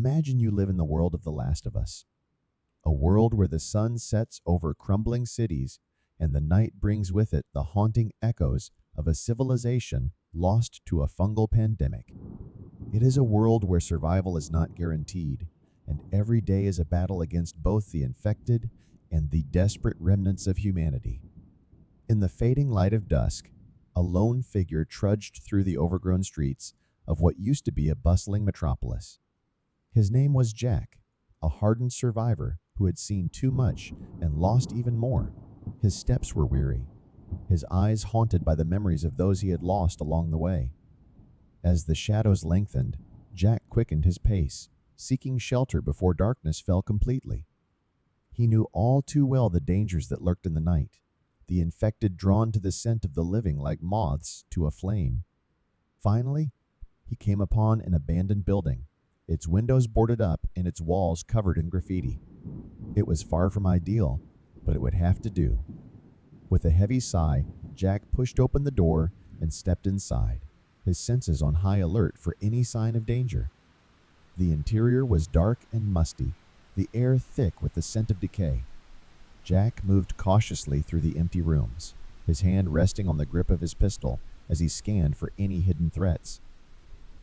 Imagine you live in the world of The Last of Us, a world where the sun sets over crumbling cities and the night brings with it the haunting echoes of a civilization lost to a fungal pandemic. It is a world where survival is not guaranteed, and every day is a battle against both the infected and the desperate remnants of humanity. In the fading light of dusk, a lone figure trudged through the overgrown streets of what used to be a bustling metropolis. His name was Jack, a hardened survivor who had seen too much and lost even more. His steps were weary, his eyes haunted by the memories of those he had lost along the way. As the shadows lengthened, Jack quickened his pace, seeking shelter before darkness fell completely. He knew all too well the dangers that lurked in the night, the infected drawn to the scent of the living like moths to a flame. Finally, he came upon an abandoned building, its windows boarded up and its walls covered in graffiti. It was far from ideal, but it would have to do. With a heavy sigh, Jack pushed open the door and stepped inside, his senses on high alert for any sign of danger. The interior was dark and musty, the air thick with the scent of decay. Jack moved cautiously through the empty rooms, his hand resting on the grip of his pistol as he scanned for any hidden threats.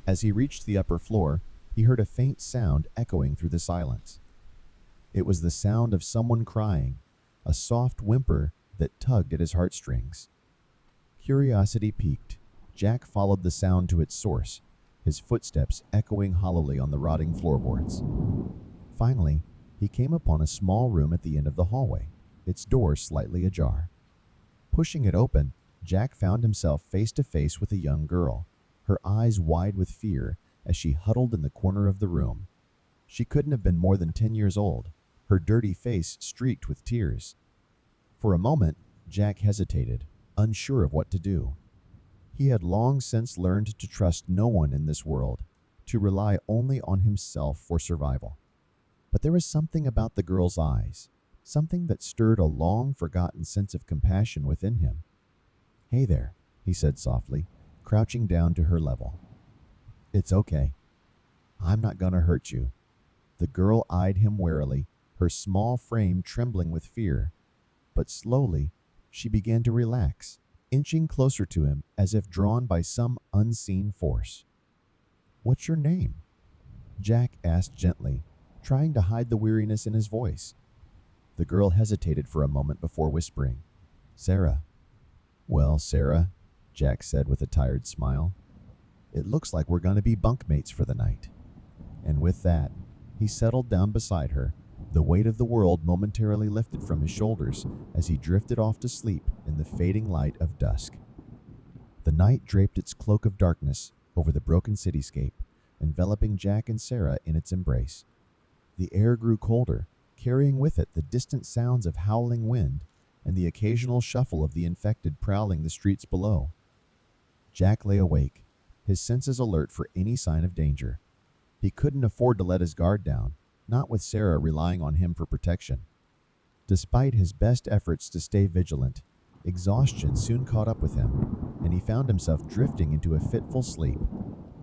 As he reached the upper floor, he heard a faint sound echoing through the silence. It was the sound of someone crying, a soft whimper that tugged at his heartstrings. Curiosity piqued, Jack followed the sound to its source, his footsteps echoing hollowly on the rotting floorboards. Finally, he came upon a small room at the end of the hallway, its door slightly ajar. Pushing it open, Jack found himself face to face with a young girl, her eyes wide with fear as she huddled in the corner of the room. She couldn't have been more than 10 years old, her dirty face streaked with tears. For a moment, Jack hesitated, unsure of what to do. He had long since learned to trust no one in this world, to rely only on himself for survival. But there was something about the girl's eyes, something that stirred a long-forgotten sense of compassion within him. "Hey there," he said softly, crouching down to her level. "It's okay. I'm not gonna hurt you." The girl eyed him warily, her small frame trembling with fear. But slowly, she began to relax, inching closer to him as if drawn by some unseen force. "What's your name?" Jack asked gently, trying to hide the weariness in his voice. The girl hesitated for a moment before whispering, "Sarah." "Well, Sarah," Jack said with a tired smile, "it looks like we're going to be bunkmates for the night." And with that, he settled down beside her, the weight of the world momentarily lifted from his shoulders as he drifted off to sleep in the fading light of dusk. The night draped its cloak of darkness over the broken cityscape, enveloping Jack and Sarah in its embrace. The air grew colder, carrying with it the distant sounds of howling wind and the occasional shuffle of the infected prowling the streets below. Jack lay awake, his senses alert for any sign of danger. He couldn't afford to let his guard down, not with Sarah relying on him for protection. Despite his best efforts to stay vigilant, exhaustion soon caught up with him, and he found himself drifting into a fitful sleep.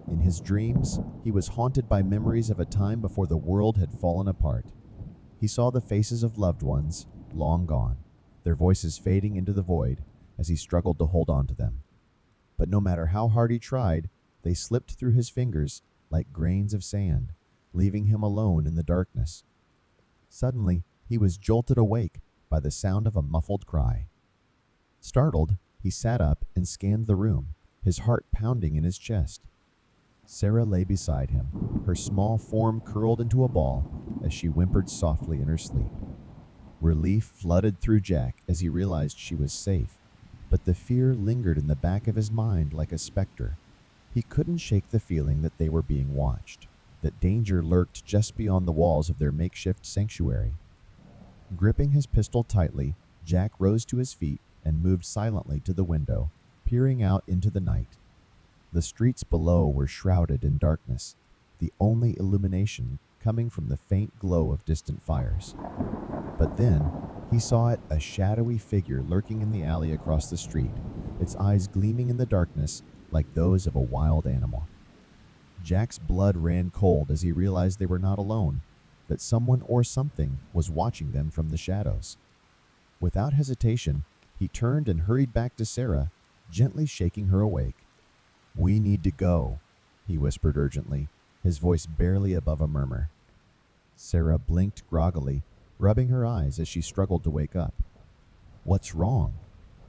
In his dreams, he was haunted by memories of a time before the world had fallen apart. He saw the faces of loved ones, long gone, their voices fading into the void as he struggled to hold on to them. But no matter how hard he tried, they slipped through his fingers like grains of sand, leaving him alone in the darkness. Suddenly, he was jolted awake by the sound of a muffled cry. Startled, he sat up and scanned the room, his heart pounding in his chest. Sarah lay beside him, her small form curled into a ball as she whimpered softly in her sleep. Relief flooded through Jack as he realized she was safe, but the fear lingered in the back of his mind like a specter. He couldn't shake the feeling that they were being watched, that danger lurked just beyond the walls of their makeshift sanctuary. Gripping his pistol tightly, Jack rose to his feet and moved silently to the window, peering out into the night. The streets below were shrouded in darkness, the only illumination coming from the faint glow of distant fires. But then, he saw it, a shadowy figure lurking in the alley across the street, its eyes gleaming in the darkness like those of a wild animal. Jack's blood ran cold as he realized they were not alone, that someone or something was watching them from the shadows. Without hesitation, he turned and hurried back to Sarah, gently shaking her awake. "We need to go," he whispered urgently, his voice barely above a murmur. Sarah blinked groggily, rubbing her eyes as she struggled to wake up. "What's wrong?"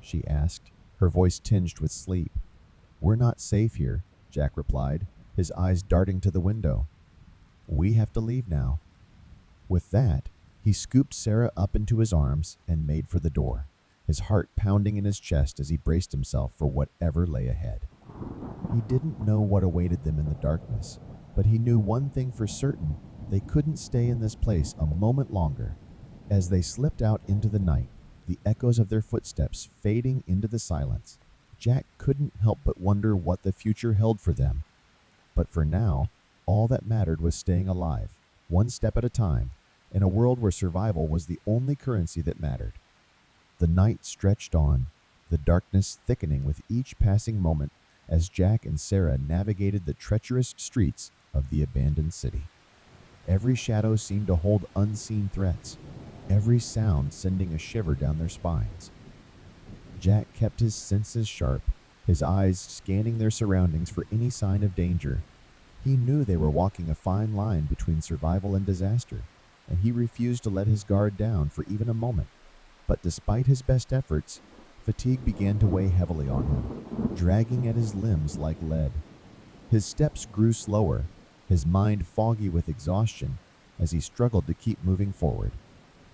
she asked, her voice tinged with sleep. "We're not safe here," Jack replied, his eyes darting to the window. "We have to leave now." With that, he scooped Sarah up into his arms and made for the door, his heart pounding in his chest as he braced himself for whatever lay ahead. He didn't know what awaited them in the darkness, but he knew one thing for certain: they couldn't stay in this place a moment longer. As they slipped out into the night, the echoes of their footsteps fading into the silence, Jack couldn't help but wonder what the future held for them. But for now, all that mattered was staying alive, one step at a time, in a world where survival was the only currency that mattered. The night stretched on, the darkness thickening with each passing moment as Jack and Sarah navigated the treacherous streets of the abandoned city. Every shadow seemed to hold unseen threats, every sound sending a shiver down their spines. Jack kept his senses sharp, his eyes scanning their surroundings for any sign of danger. He knew they were walking a fine line between survival and disaster, and he refused to let his guard down for even a moment. But despite his best efforts, fatigue began to weigh heavily on him, dragging at his limbs like lead. His steps grew slower, his mind foggy with exhaustion, as he struggled to keep moving forward.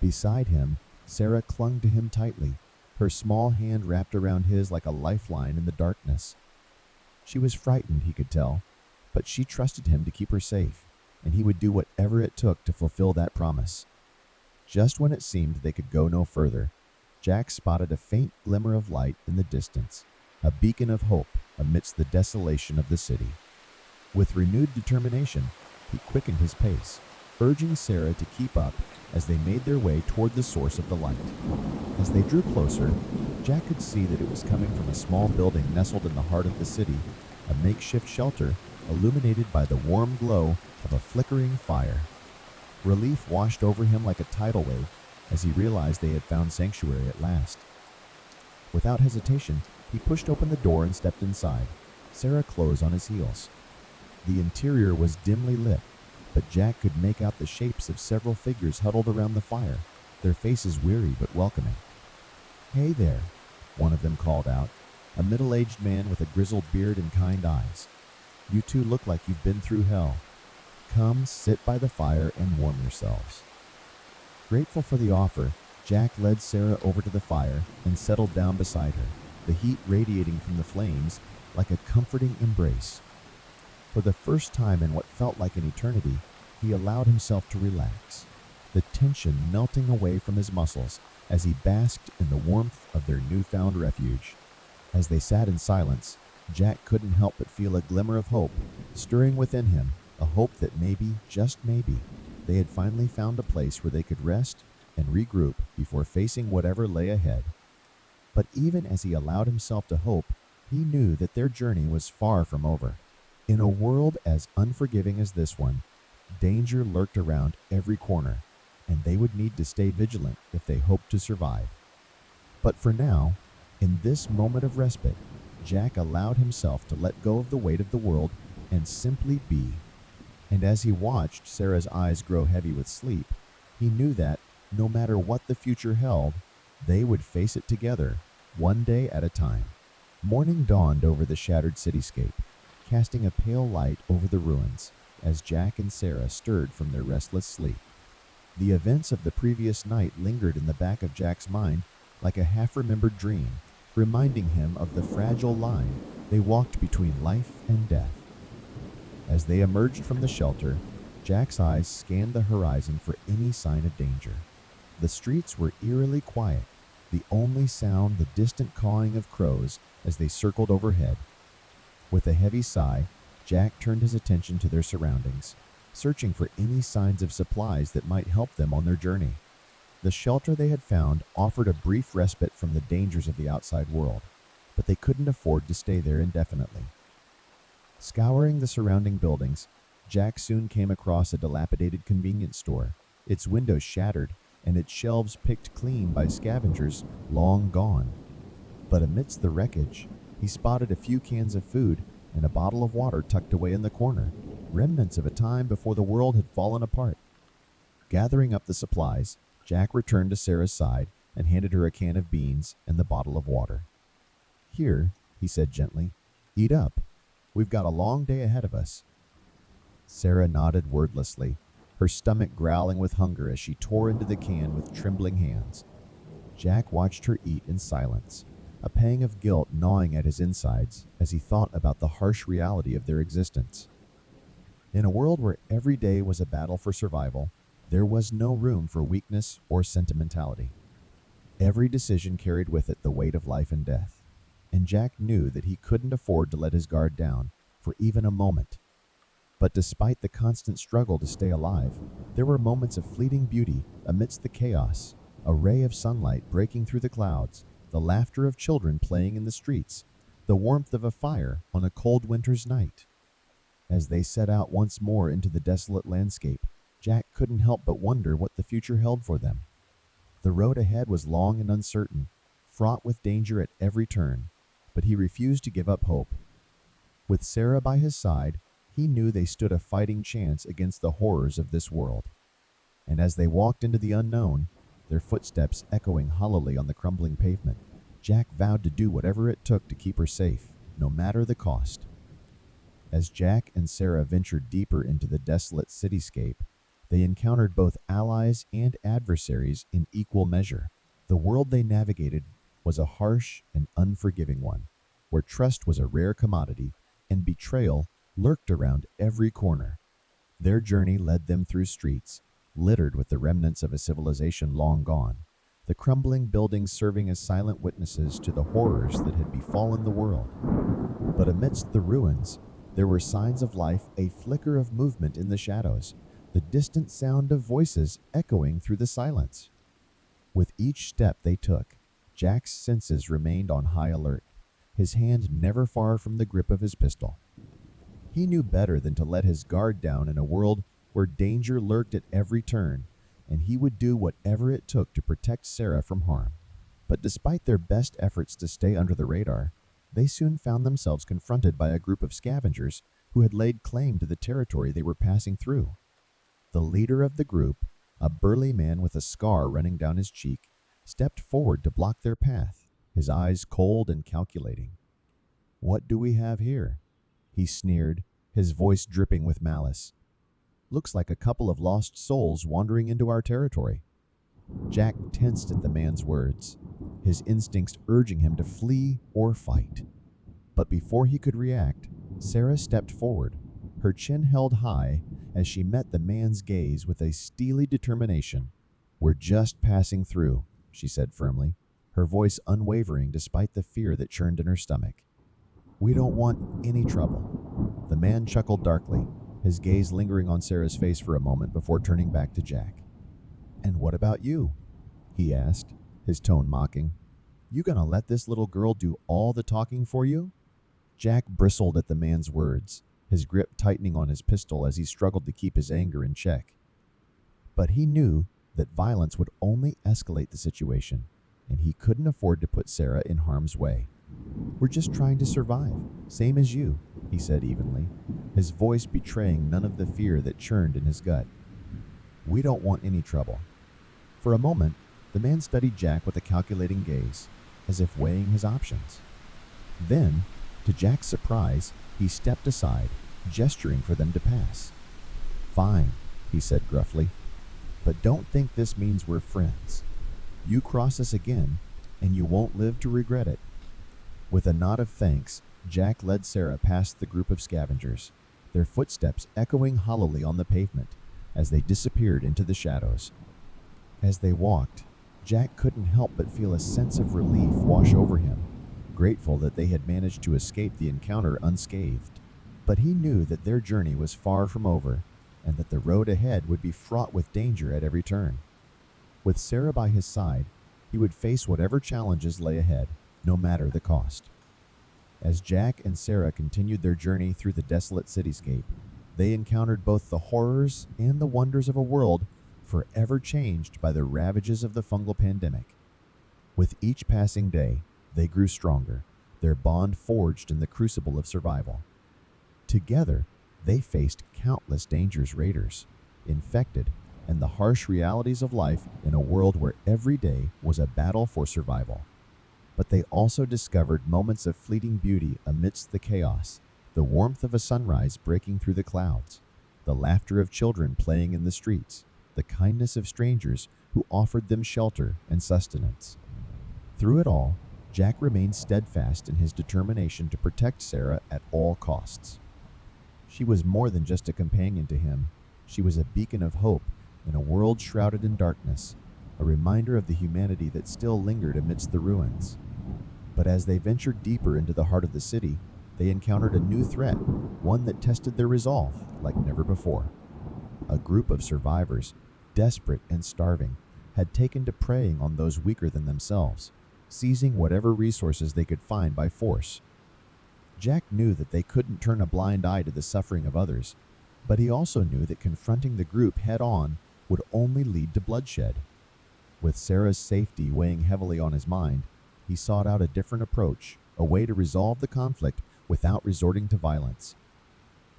Beside him, Sarah clung to him tightly, her small hand wrapped around his like a lifeline in the darkness. She was frightened, he could tell, but she trusted him to keep her safe, and he would do whatever it took to fulfill that promise. Just when it seemed they could go no further, Jack spotted a faint glimmer of light in the distance, a beacon of hope amidst the desolation of the city. With renewed determination, he quickened his pace, urging Sarah to keep up as they made their way toward the source of the light. As they drew closer, Jack could see that it was coming from a small building nestled in the heart of the city, a makeshift shelter illuminated by the warm glow of a flickering fire. Relief washed over him like a tidal wave as he realized they had found sanctuary at last. Without hesitation, he pushed open the door and stepped inside, Sarah close on his heels. The interior was dimly lit, but Jack could make out the shapes of several figures huddled around the fire, their faces weary but welcoming. "Hey there," one of them called out, a middle-aged man with a grizzled beard and kind eyes. "You two look like you've been through hell. Come sit by the fire and warm yourselves." Grateful for the offer, Jack led Sarah over to the fire and settled down beside her, the heat radiating from the flames like a comforting embrace. For the first time in what felt like an eternity, he allowed himself to relax, the tension melting away from his muscles as he basked in the warmth of their newfound refuge. As they sat in silence, Jack couldn't help but feel a glimmer of hope stirring within him, a hope that maybe, just maybe, they had finally found a place where they could rest and regroup before facing whatever lay ahead. But even as he allowed himself to hope, he knew that their journey was far from over. In a world as unforgiving as this one, danger lurked around every corner, and they would need to stay vigilant if they hoped to survive. But for now, in this moment of respite, Jack allowed himself to let go of the weight of the world and simply be. And as he watched Sarah's eyes grow heavy with sleep, he knew that, no matter what the future held, they would face it together, one day at a time. Morning dawned over the shattered cityscape, casting a pale light over the ruins as Jack and Sarah stirred from their restless sleep. The events of the previous night lingered in the back of Jack's mind like a half-remembered dream, reminding him of the fragile line they walked between life and death. As they emerged from the shelter, Jack's eyes scanned the horizon for any sign of danger. The streets were eerily quiet, the only sound the distant cawing of crows as they circled overhead. With a heavy sigh, Jack turned his attention to their surroundings, searching for any signs of supplies that might help them on their journey. The shelter they had found offered a brief respite from the dangers of the outside world, but they couldn't afford to stay there indefinitely. Scouring the surrounding buildings, Jack soon came across a dilapidated convenience store, its windows shattered and its shelves picked clean by scavengers long gone. But amidst the wreckage, he spotted a few cans of food and a bottle of water tucked away in the corner, remnants of a time before the world had fallen apart. Gathering up the supplies, Jack returned to Sarah's side and handed her a can of beans and the bottle of water. "Here," he said gently, "eat up. We've got a long day ahead of us." Sarah nodded wordlessly, her stomach growling with hunger as she tore into the can with trembling hands. Jack watched her eat in silence, a pang of guilt gnawing at his insides as he thought about the harsh reality of their existence. In a world where every day was a battle for survival, there was no room for weakness or sentimentality. Every decision carried with it the weight of life and death, and Jack knew that he couldn't afford to let his guard down for even a moment. But despite the constant struggle to stay alive, there were moments of fleeting beauty amidst the chaos, a ray of sunlight breaking through the clouds, the laughter of children playing in the streets, the warmth of a fire on a cold winter's night. As they set out once more into the desolate landscape, Jack couldn't help but wonder what the future held for them. The road ahead was long and uncertain, fraught with danger at every turn, but he refused to give up hope. With Sarah by his side, he knew they stood a fighting chance against the horrors of this world. And as they walked into the unknown, their footsteps echoing hollowly on the crumbling pavement, Jack vowed to do whatever it took to keep her safe, no matter the cost. As Jack and Sarah ventured deeper into the desolate cityscape, they encountered both allies and adversaries in equal measure. The world they navigated was a harsh and unforgiving one, where trust was a rare commodity and betrayal lurked around every corner. Their journey led them through streets littered with the remnants of a civilization long gone, the crumbling buildings serving as silent witnesses to the horrors that had befallen the world. But amidst the ruins, there were signs of life, a flicker of movement in the shadows, the distant sound of voices echoing through the silence. With each step they took, Jack's senses remained on high alert, his hand never far from the grip of his pistol. He knew better than to let his guard down in a world where danger lurked at every turn, and he would do whatever it took to protect Sarah from harm. But despite their best efforts to stay under the radar, they soon found themselves confronted by a group of scavengers who had laid claim to the territory they were passing through. The leader of the group, a burly man with a scar running down his cheek, stepped forward to block their path, his eyes cold and calculating. "What do we have here?" he sneered, his voice dripping with malice. "Looks like a couple of lost souls wandering into our territory." Jack tensed at the man's words, his instincts urging him to flee or fight. But before he could react, Sarah stepped forward, her chin held high as she met the man's gaze with a steely determination. "We're just passing through," she said firmly, her voice unwavering despite the fear that churned in her stomach. "We don't want any trouble." The man chuckled darkly, his gaze lingering on Sarah's face for a moment before turning back to Jack. "And what about you?" he asked, his tone mocking. "You gonna let this little girl do all the talking for you?" Jack bristled at the man's words, his grip tightening on his pistol as he struggled to keep his anger in check. But he knew that violence would only escalate the situation, and he couldn't afford to put Sarah in harm's way. "We're just trying to survive, same as you," he said evenly, his voice betraying none of the fear that churned in his gut. "We don't want any trouble." For a moment, the man studied Jack with a calculating gaze, as if weighing his options. Then, to Jack's surprise, he stepped aside, gesturing for them to pass. "Fine," he said gruffly, "but don't think this means we're friends. You cross us again, and you won't live to regret it." With a nod of thanks, Jack led Sarah past the group of scavengers, their footsteps echoing hollowly on the pavement as they disappeared into the shadows. As they walked, Jack couldn't help but feel a sense of relief wash over him, grateful that they had managed to escape the encounter unscathed. But he knew that their journey was far from over, and that the road ahead would be fraught with danger at every turn. With Sarah by his side, he would face whatever challenges lay ahead, no matter the cost. As Jack and Sarah continued their journey through the desolate cityscape, they encountered both the horrors and the wonders of a world forever changed by the ravages of the fungal pandemic. With each passing day, they grew stronger, their bond forged in the crucible of survival. Together, they faced countless dangers, raiders, infected, and the harsh realities of life in a world where every day was a battle for survival. But they also discovered moments of fleeting beauty amidst the chaos, the warmth of a sunrise breaking through the clouds, the laughter of children playing in the streets, the kindness of strangers who offered them shelter and sustenance. Through it all, Jack remained steadfast in his determination to protect Sarah at all costs. She was more than just a companion to him. She was a beacon of hope in a world shrouded in darkness, a reminder of the humanity that still lingered amidst the ruins. But as they ventured deeper into the heart of the city, they encountered a new threat, one that tested their resolve like never before. A group of survivors, desperate and starving, had taken to preying on those weaker than themselves, seizing whatever resources they could find by force. Jack knew that they couldn't turn a blind eye to the suffering of others, but he also knew that confronting the group head-on would only lead to bloodshed. With Sarah's safety weighing heavily on his mind, he sought out a different approach, a way to resolve the conflict without resorting to violence.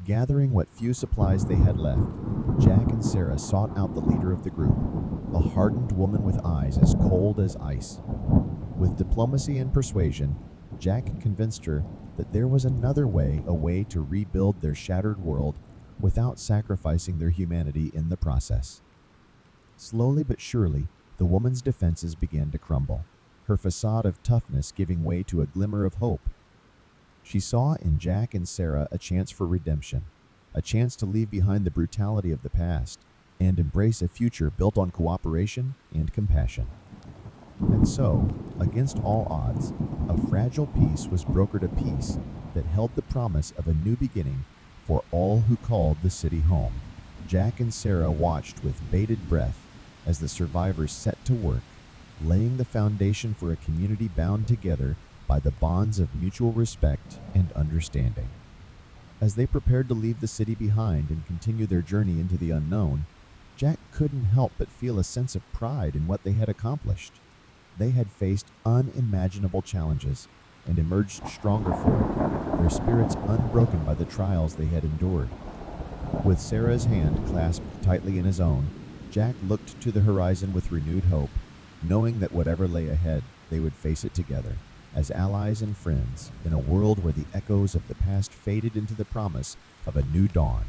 Gathering what few supplies they had left, Jack and Sarah sought out the leader of the group, a hardened woman with eyes as cold as ice. With diplomacy and persuasion, Jack convinced her that there was another way, a way to rebuild their shattered world without sacrificing their humanity in the process. Slowly but surely, the woman's defenses began to crumble, her facade of toughness giving way to a glimmer of hope. She saw in Jack and Sarah a chance for redemption, a chance to leave behind the brutality of the past and embrace a future built on cooperation and compassion. And so, against all odds, a fragile peace was brokered, a peace that held the promise of a new beginning for all who called the city home. Jack and Sarah watched with bated breath as the survivors set to work, laying the foundation for a community bound together by the bonds of mutual respect and understanding. As they prepared to leave the city behind and continue their journey into the unknown, Jack couldn't help but feel a sense of pride in what they had accomplished. They had faced unimaginable challenges and emerged stronger for it, their spirits unbroken by the trials they had endured. With Sarah's hand clasped tightly in his own, Jack looked to the horizon with renewed hope, knowing that whatever lay ahead, they would face it together, as allies and friends, in a world where the echoes of the past faded into the promise of a new dawn.